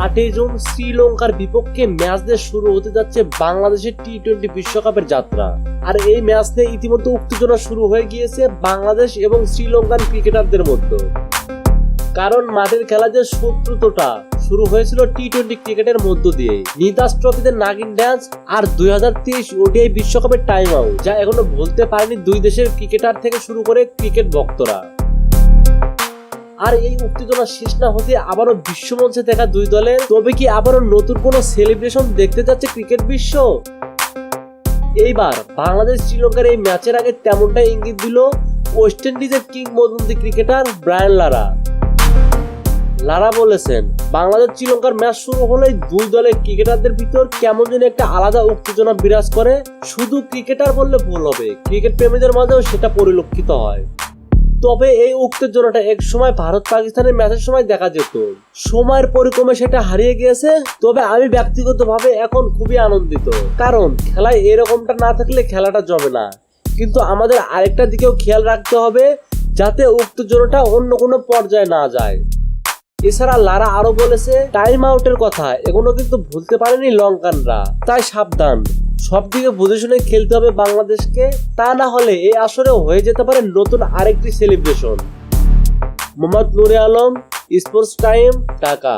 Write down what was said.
8ই June শ্রীলঙ্কার বিপক্ষে match দিয়ে শুরু হতে যাচ্ছে বাংলাদেশের টি-20 বিশ্বকাপের যাত্রা। আর এই ম্যাচ নিয়ে ইতিমধ্যে উত্তেজনা শুরু হয়ে গিয়েছে বাংলাদেশ এবং শ্রীলঙ্কান ক্রিকেটারদের মধ্যে। কারণ মাঠের খেলা যে শত্রুতাটা শুরু হয়েছিল টি-20 ক্রিকেটের মধ্য দিয়ে, নিতাস ট্রফিতে নাগিন ড্যান্স আর 2023 ওডিআই বিশ্বকাপের টাইম আউট, যা এখনো ভুলতে পারেনি দুই দেশের ক্রিকেটার থেকে শুরু করে ক্রিকেট ভক্তরা। আর এই উত্তেজনা শেষ না হতে আবারও বিশ্বমঞ্চে দেখা দুই দলের, তবে কি আবারও নতুন কোনো সেলিব্রেশন দেখতে যাচ্ছে ক্রিকেট বিশ্ব? এইবার বাংলাদেশ শ্রীলঙ্কার এই ম্যাচের আগে তেমনটাই ইঙ্গিত দিল ওয়েস্ট ইন্ডিজের কিংবদন্তি ক্রিকেটার ব্রায়ান লারা। লারা বলেছেন, বাংলাদেশ শ্রীলঙ্কার ম্যাচ শুরু হলেই দুই দলের ক্রিকেটারদের ভিতর কেমন যেন একটা আলাদা উত্তেজনা বিরাজ করে। শুধু ক্রিকেটার বললে ভুল হবে, ক্রিকেট প্রেমীদের মাঝেও সেটা পরিলক্ষিত হয়। তবে এই উত্তেজনাটা এক সময় ভারত পাকিস্তানের ম্যাচের সময় দেখা যেত, সময়ের পরিক্রমে সেটা হারিয়ে গিয়েছে। তবে আমি ব্যক্তিগতভাবে এখন খুবই আনন্দিত, কারণ খেলায় এরকমটা না থাকলে খেলাটা জমে না। কিন্তু আমাদের আরেকটা দিকেও খেয়াল রাখতে হবে, যাতে উত্তেজনাটা অন্য কোনো পর্যায়ে না যায়। এছাড়া লারা আরো বলেছে, টাইম আউটের কথা এখনো কিন্তু ভুলতে পারেনি লঙ্কানরা, তাই সাবধান, সব দিকে বুঝে শুনে খেলতে হবে বাংলাদেশকে, তা না হলে এই আসরে হয়ে যেতে পারে নতুন আরেকটি সেলিব্রেশন। মোহাম্মদ নুরে আলম, স্পোর্টস টাইম, ঢাকা।